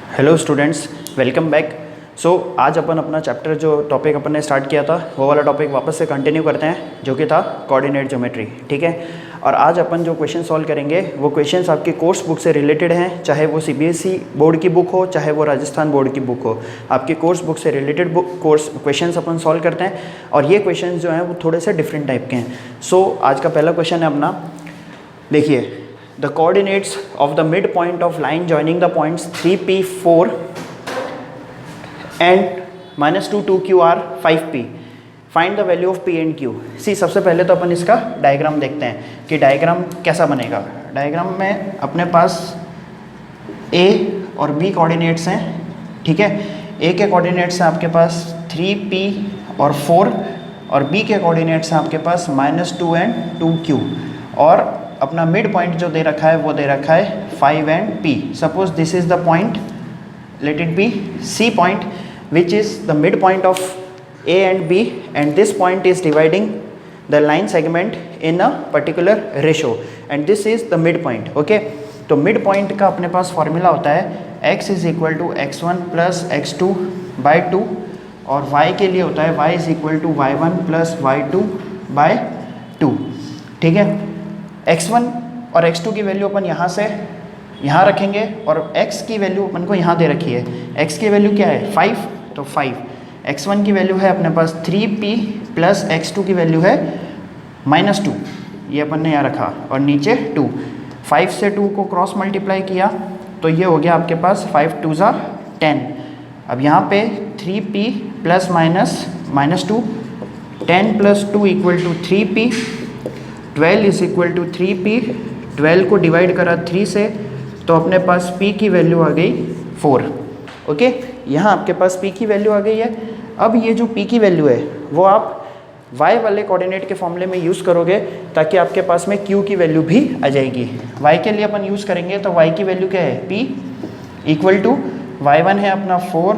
Hello students, welcome back. आज अपन अपना chapter जो टॉपिक अपन ने स्टार्ट किया था वो वाला टॉपिक वापस से कंटिन्यू करते हैं, जो कि था कोऑर्डिनेट ज्योमेट्री। ठीक है। और आज अपन जो क्वेश्चन सॉल्व करेंगे वो क्वेश्चंस आपकी कोर्स बुक से रिलेटेड हैं, चाहे वो सीबीएसई बोर्ड की बुक हो चाहे वो राजस्थान बोर्ड की बुक हो। आपकी कोर्स बुक से रिलेटेड कोर्स क्वेश्चंस अपन सॉल्व करते हैं और ये क्वेश्चन जो हैं वो थोड़े से डिफरेंट टाइप के हैं। आज का पहला क्वेश्चन है अपना, देखिए, the coordinates of the midpoint of line joining the points 3p 4 and -2 2q are 5p. Find the value of p and q. सबसे पहले तो अपन इसका डायग्राम देखते हैं कि डायग्राम कैसा बनेगा। डायग्राम में अपने पास a और b कोऑर्डिनेट्स हैं। ठीक है। a के कोऑर्डिनेट्स हैं आपके पास 3p और 4 और b के कोऑर्डिनेट्स हैं आपके पास -2 एंड 2q और अपना मिड पॉइंट जो दे रखा है वो दे रखा है 5 and p. Suppose this is the point, let it be c point which is the mid point of a and b and this point is dividing the line segment in a particular ratio and this is the mid point. Okay, तो mid point का अपने पास formula होता है x is equal to x1 plus x2 by 2 और y के लिए होता है y is equal to y1 plus y2 by 2। ठीक है। x1 और x2 की वैल्यू अपन यहाँ से यहाँ रखेंगे और x की वैल्यू अपन को यहाँ दे रखी है। x की वैल्यू क्या है 5, तो 5। x1 की वैल्यू है अपने पास 3p प्लस x2 की वैल्यू है -2, ये अपन ने यहाँ रखा और नीचे 2। 5 से 2 को क्रॉस मल्टीप्लाई किया तो ये हो गया आपके पास 5 2 ज़ा 10। अब यहाँ पे 3p plus -2, 10 plus 2 equal to 3p, 12 is equal to 3p। 12 को डिवाइड करा 3 से तो अपने पास p की वैल्यू आ गई 4। ओके, यहाँ आपके पास p की वैल्यू आ गई है। अब ये जो p की वैल्यू है वो आप y वाले कोऑर्डिनेट के फॉर्मूले में यूज़ करोगे ताकि आपके पास में q की वैल्यू भी आ जाएगी। y के लिए अपन यूज़ करेंगे तो y की वैल्यू क्या है p इक्वल टू y1 है अपना 4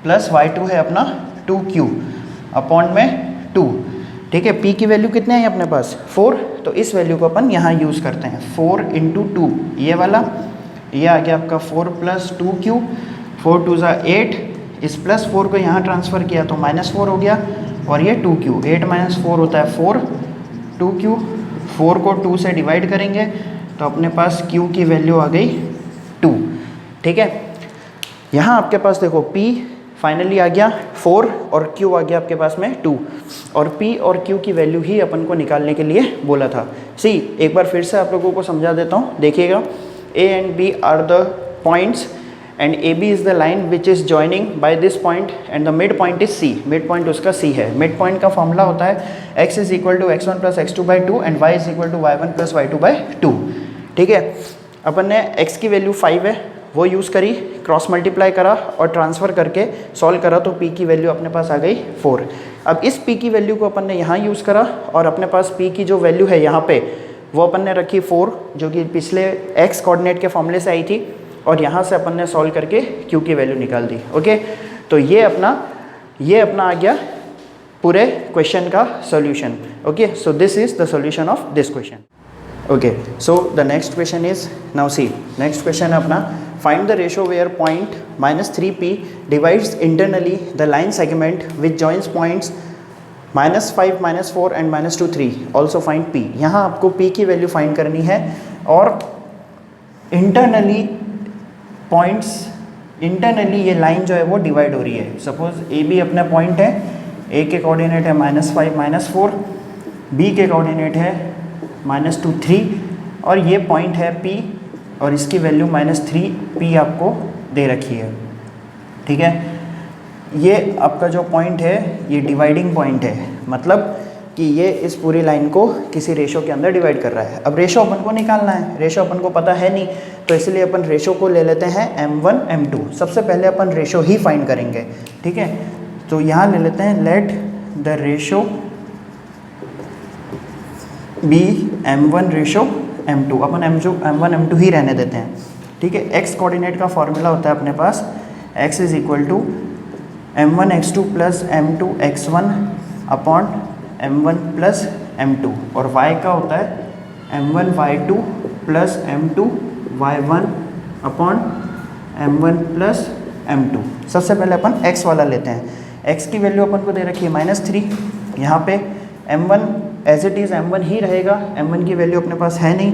प्लस y2 है अपना 2q अपॉन में 2। ठीक है। p की वैल्यू कितने हैं अपने पास 4, तो इस वैल्यू को अपन यहाँ यूज़ करते हैं 4 इंटू 2, ये वाला, ये आ गया आपका 4 प्लस 2q, 4 2 ज़ा 8, इस प्लस 4 को यहाँ ट्रांसफ़र किया तो -4 हो गया और ये 2q, 8 माइनस 4 होता है 4, 2q, 4 को 2 से डिवाइड करेंगे तो अपने पास q की वैल्यू आ गई 2। ठीक है। यहाँ आपके पास देखो p फाइनली आ गया 4 और q आ गया आपके पास में 2 और p और q की वैल्यू ही अपन को निकालने के लिए बोला था। एक बार फिर से आप लोगों को समझा देता हूँ, देखिएगा। a and b are the points and ab is the line which is joining by this point and the mid point is c। Mid point उसका c है। मिड पॉइंट का फॉर्मूला होता है x is equal to x1 plus x2 by 2 and y is equal to y1 plus y2 by 2। ठीक है। अपन ने x की value 5 है वो यूज़ करी, क्रॉस मल्टीप्लाई करा और ट्रांसफ़र करके सॉल्व करा तो p की वैल्यू अपने पास आ गई 4। अब इस p की वैल्यू को अपन ने यहाँ यूज़ करा और अपने पास p की जो वैल्यू है यहाँ पे वो अपन ने रखी 4, जो कि पिछले x कोऑर्डिनेट के फॉर्मूले से आई थी और यहाँ से अपन ने सॉल्व करके q की वैल्यू निकाल दी। ओके, तो ये अपना आ गया पूरे क्वेश्चन का solution. Okay, so this is the solution of this question. Okay, so the next question is, now see, next question है अपना, find the ratio where point -3p divides internally the line segment which joins points -5 -4 and -2 3। Also find p। यहाँ आपको p की value find करनी है और internally points, internally ये line जो है वो डिवाइड हो रही है। सपोज ए बी अपना पॉइंट है, a के कोऑर्डिनेट है -5 -4, b के कोऑर्डिनेट है -2 3 और ये पॉइंट है p और इसकी वैल्यू -3p आपको दे रखी है। ठीक है। ये आपका जो पॉइंट है ये डिवाइडिंग पॉइंट है, मतलब कि ये इस पूरी लाइन को किसी रेशो के अंदर डिवाइड कर रहा है। अब रेशो अपन को निकालना है, रेशो अपन को पता है नहीं, तो इसलिए अपन रेशो को ले लेते हैं m1 m2। सबसे पहले अपन रेशो ही फाइंड करेंगे। ठीक है, तो यहाँ ले लेते हैं let the ratio be m1 ratio m2। अपन m1 m2 ही रहने देते हैं। ठीक है। x कोऑर्डिनेट का फॉर्मूला होता है अपने पास x is equal to m1 x2 plus m2 x1 upon m1 plus m2 और y का होता है m1 y2 plus m2 y1 upon m1 plus m2। सबसे पहले अपन x वाला लेते हैं। x की वैल्यू अपन को दे रखी है -3, यहाँ पे m1 as it is m1 ही रहेगा, m1 की वैल्यू अपने पास है नहीं,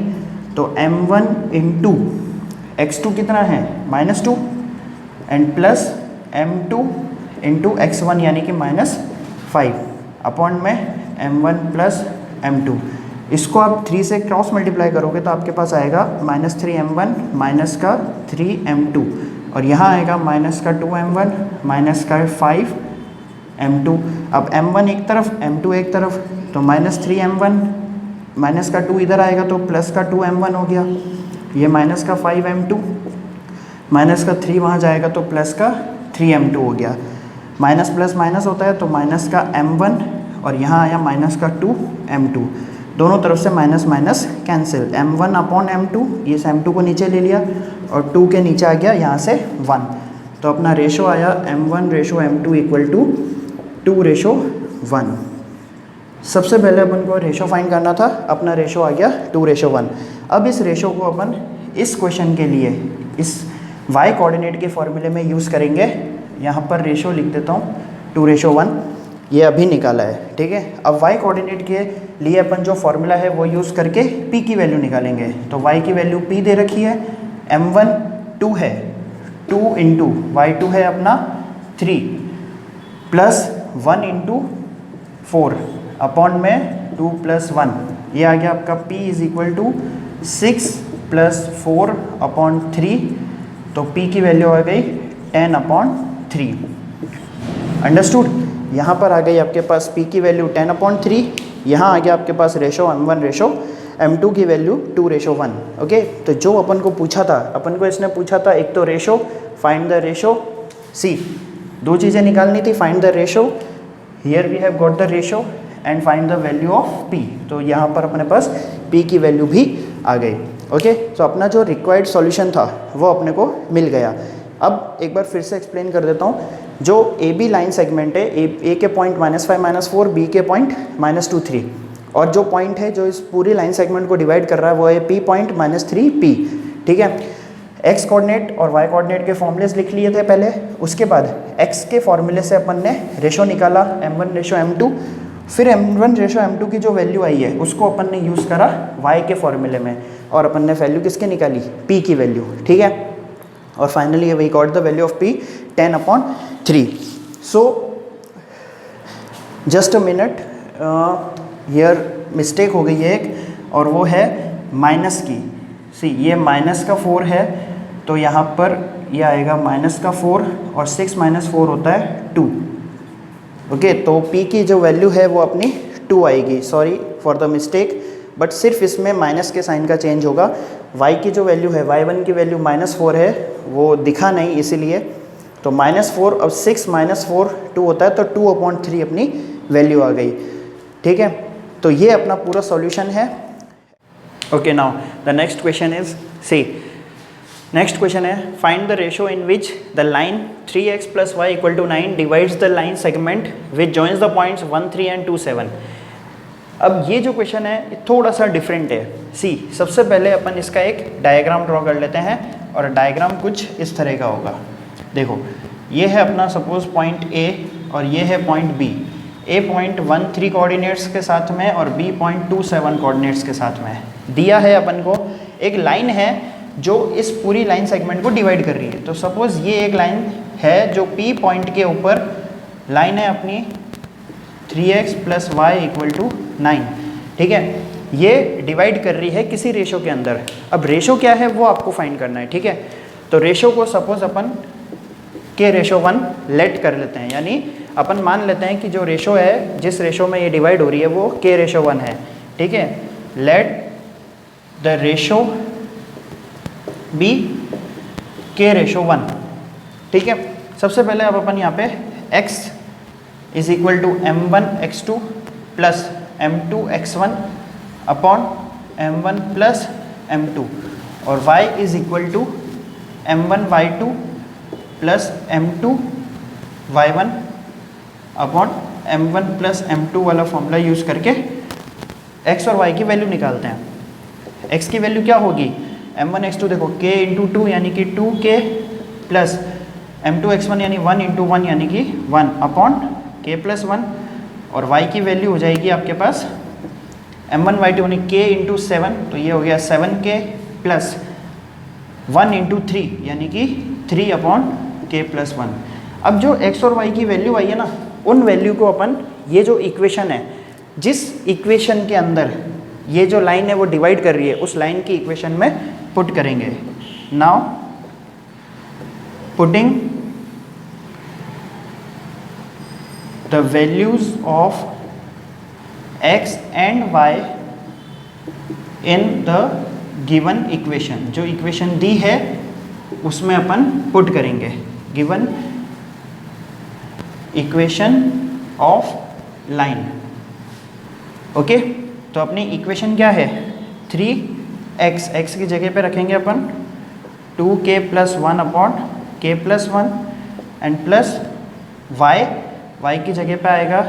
तो m1 इंटू x2 कितना है -2 and plus m2 into x1 यानी कि -5 अपॉन में m1 प्लस m2। इसको आप 3 से क्रॉस मल्टीप्लाई करोगे तो आपके पास आएगा -3m1 माइनस का 3m2 और यहाँ आएगा माइनस का 2m1 माइनस का 5m2। अब m1 एक तरफ m2 एक तरफ, तो -3m1 माइनस का 2 इधर आएगा तो प्लस का 2m1 हो गया, ये माइनस का 5m2 माइनस का 3 वहाँ जाएगा तो प्लस का 3m2 हो गया। माइनस प्लस माइनस होता है तो माइनस का m1 और यहाँ आया माइनस का 2m2, दोनों तरफ से minus minus cancel, m1 upon m2, ये m2 को नीचे ले लिया और 2 के नीचे आ गया यहाँ से 1, तो अपना रेशो आया m1 ratio m2 equal to 2:1। सबसे पहले अपन को रेशो फाइंड करना था, अपना रेशो आ गया 2:1। अब इस रेशो को अपन इस क्वेश्चन के लिए इस y कोऑर्डिनेट के फॉर्मूले में यूज़ करेंगे। यहाँ पर रेशो लिख देता हूँ 2:1, ये अभी निकाला है, ठीक है। अब y कोऑर्डिनेट के लिए अपन जो फॉर्मूला है वो यूज़ करके p की वैल्यू निकालेंगे। तो y की वैल्यू p दे रखी है, m1 2 है, 2 इंटू y2 है अपना 3 प्लस 1 इंटू 4 अपॉन में 2 प्लस 1, ये आ गया आपका p is equal to 6 plus 4 upon 3, तो p की वैल्यू आ गई 10/3। अंडरस्टूड। यहाँ पर आ गई आपके पास p की वैल्यू 10/3, यहाँ आ गया आपके पास रेशो m1 रेशो m2 की वैल्यू 2:1। ओके, तो जो अपन को पूछा था, अपन को इसने पूछा था एक तो ratio, find the ratio, see दो चीज़ें निकालनी थी, find the ratio, here we have got the ratio and find the value of p। तो यहाँ पर अपने पास p की वैल्यू भी आ गई। ओके, तो अपना जो रिक्वायर्ड सॉल्यूशन था वो अपने को मिल गया। अब एक बार फिर से एक्सप्लेन कर देता हूँ। जो ए बी लाइन सेगमेंट है, ए के पॉइंट -5 -4, बी के पॉइंट -2 3, और जो पॉइंट है जो इस पूरी लाइन सेगमेंट को डिवाइड कर रहा है वो है p पॉइंट -3 p, ठीक है। x कोऑर्डिनेट और y कोऑर्डिनेट के फॉर्मूलेस लिख लिए थे पहले, उसके बाद x के फॉर्मूले से अपन ने रेशो निकाला m1 रेशो m2, फिर m1 रेशो m2 की जो वैल्यु आई है उसको अपन ने यूज़ करा y के फॉर्मूले में, और अपन ने वैल्यू किसकी निकाली, p की वैल्यू, ठीक है। और finally we got the value of p 10/3। So just a minute, here mistake हो गई है एक, और वो है माइनस की। सी ये माइनस का 4 है तो यहाँ पर ये आएगा माइनस का 4 और 6 - 4 होता है 2। ओके, तो p की जो वैल्यू है वो अपनी 2 आएगी। Sorry for the mistake, but सिर्फ इसमें माइनस के साइन का चेंज होगा। y की जो वैल्यू है, y1 की वैल्यू -4 है, वो दिखा नहीं इसीलिए, तो -4 और 6 - 4 2 होता है, तो 2/3 अपनी वैल्यू आ गई, ठीक है। तो ये अपना पूरा सॉल्यूशन है। Okay, now the next question is, see next question है, find the ratio in which the line 3x + y = 9 divides the line segment which joins the points 1 3 and 2 7। अब ये जो क्वेश्चन है ये थोड़ा सा डिफरेंट है। सी सबसे पहले अपन इसका एक डायग्राम ड्रॉ कर लेते हैं, और डायग्राम कुछ इस तरह का होगा। देखो, ये है अपना सपोज पॉइंट A और ये है point B। A point 1 3 coordinates के साथ में और B पॉइंट 2 7 कोऑर्डिनेट्स के साथ में दिया है। अपन को एक लाइन है जो इस पूरी लाइन सेगमेंट को डिवाइड कर रही है। तो सपोज ये एक लाइन है जो P पॉइंट के ऊपर लाइन है अपनी 3x + y = 9, ठीक है। ये डिवाइड कर रही है किसी रेशो के अंदर। अब रेशो क्या है वो आपको फाइंड करना है, ठीक है। तो रेशो को सपोज अपन k:1 लेट कर लेते हैं, यानी अपन मान लेते हैं कि जो रेशो है, जिस रेशो में ये डिवाइड हो रही है वो k:1 है, ठीक है। Late the ratio B k:1, ठीक है। सबसे पहले अब अपन यहाँ पे x = m1 x2 + m2 x1 upon m1 + m2, और y = m1 y2 + m2 y1 upon m1 + m2 वाला फॉर्मूला यूज़ करके x और y की वैल्यू निकालते हैं। x की वैल्यू क्या होगी, m1 x2, देखो k × 2 यानी कि 2k प्लस m2x1 यानी 1 इंटू 1 यानी कि 1 अपॉन k प्लस 1, और y की वैल्यू हो जाएगी आपके पास m1 y2 यानी k इंटू 7, तो ये हो गया 7k प्लस 1 इंटू 3 यानी कि 3 अपॉन k प्लस 1। अब जो x और y की वैल्यू आई है ना, उन वैल्यू को अपन ये जो इक्वेशन है, जिस इक्वेशन के अंदर ये जो लाइन है वो डिवाइड कर रही है, उस लाइन की इक्वेशन में पुट करेंगे। Now putting the values of x and y in the given equation, जो इक्वेशन दी है उसमें अपन पुट करेंगे। Given equation of line, okay. तो अपनी इक्वेशन क्या है, 3x, x की जगह पे रखेंगे अपन 2k plus 1 upon k plus 1 and plus y की जगह पे आएगा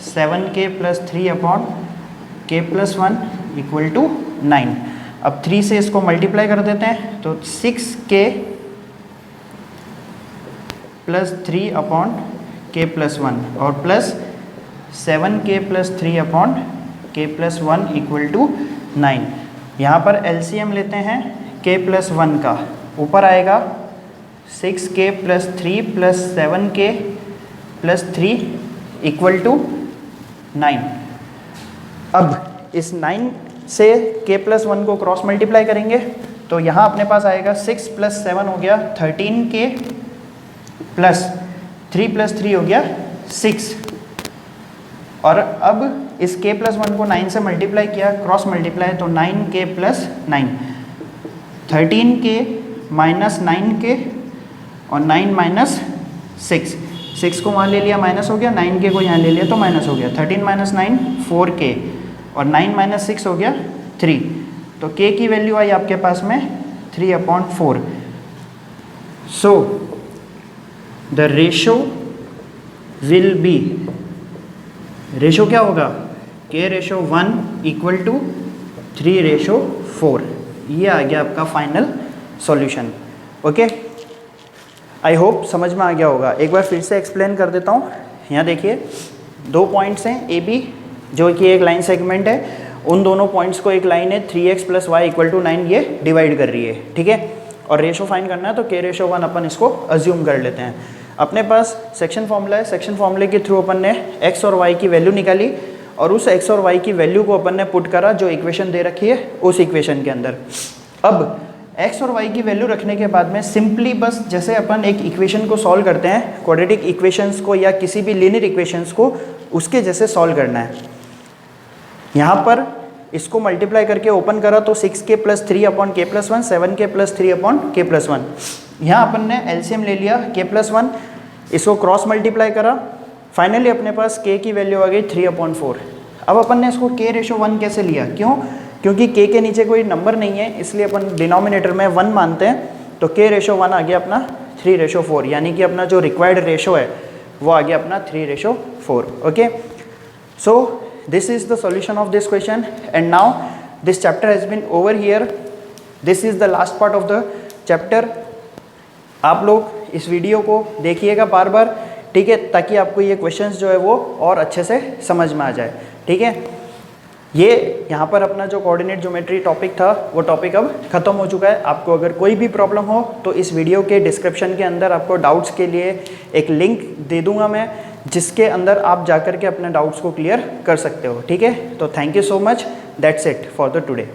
7k plus 3 upon k plus 1 equal to 9। अब 3 से इसको मल्टीप्लाई कर देते हैं, तो 6k plus 3 upon k plus 1 और plus 7k plus 3 upon k plus 1 equal to 9। यहाँ पर LCM लेते हैं k प्लस 1 का, ऊपर आएगा 6k plus 3 plus 7k plus 3 equal to 9। अब इस 9 से k प्लस 1 को क्रॉस मल्टीप्लाई करेंगे, तो यहाँ अपने पास आएगा 6 प्लस 7 हो गया 13k प्लस 3 प्लस 3 हो गया 6, और अब इस k प्लस 1 को 9 से मल्टीप्लाई किया, क्रॉस मल्टीप्लाई, तो 9k plus 9, 13k minus 9k और 9 माइनस 6 को वहाँ ले लिया माइनस हो गया, 9k को यहाँ ले लिया तो माइनस हो गया, 13 माइनस 9 4k और 9 माइनस 6 हो गया 3, तो k की वैल्यू आई आपके पास में 3 upon 4। So the ratio will be, ratio क्या होगा, k ratio 1 equal to 3 ratio 4। ये आ गया आपका final solution, okay. I hope समझ में आ गया होगा। एक बार फिर से एक्सप्लेन कर देता हूँ। यहाँ देखिए 2 पॉइंट्स हैं ए बी, जो कि एक लाइन सेगमेंट है, उन दोनों पॉइंट्स को एक लाइन है 3x plus Y equal to 9 ये डिवाइड कर रही है, ठीक है। और रेशो फाइंड करना है तो k रेशो 1 अपन इसको अज्यूम कर लेते हैं। अपने पास सेक्शन फॉर्मूला है, सेक्शन फॉर्मूले के थ्रू अपन ने x और y की वैल्यू निकाली और उस x और y की वैल्यू को अपन ने पुट करा जो इक्वेशन दे रखी है उस इक्वेशन के अंदर। अब x और y की वैल्यू रखने के बाद में सिंपली बस जैसे अपन एक इक्वेशन को सॉल्व करते हैं, क्वाड्रेटिक इक्वेशंस को या किसी भी लीनियर इक्वेशंस को, उसके जैसे सॉल्व करना है। यहाँ पर इसको मल्टीप्लाई करके ओपन करा तो 6k plus 3 upon k plus 1, 7k plus 3 upon k plus 1। यहाँ अपन ने एलसीएम ले लिया k प्लस 1, इसको क्रॉस मल्टीप्लाई करा, फाइनली अपने पास k की वैल्यू आ गई 3 अपॉन 4। अब अपन ने इसको k रेशो 1 कैसे लिया, क्यों, क्योंकि k के नीचे कोई नंबर नहीं है, इसलिए अपन डिनोमिनेटर में 1 मानते हैं, तो k रेशो 1 आ गया अपना 3 रेशो 4, यानी कि अपना जो रिक्वायर्ड रेशो है वो आ गया अपना 3 ratio 4, okay. So this is the solution of this question, and now this chapter has been over here. This is the last part of the chapter. आप लोग इस वीडियो को देखिएगा बार बार, ठीक है, ताकि आपको ये क्वेश्चंस जो है वो और अच्छे से समझ में आ जाए, ठीक है। ये यहाँ पर अपना जो कोऑर्डिनेट ज्योमेट्री टॉपिक था वो टॉपिक अब ख़त्म हो चुका है। आपको अगर कोई भी प्रॉब्लम हो तो इस वीडियो के डिस्क्रिप्शन के अंदर आपको डाउट्स के लिए एक लिंक दे दूँगा मैं, जिसके अंदर आप जाकर के अपने डाउट्स को क्लियर कर सकते हो, ठीक है। तो thank you so much, that's it for the today.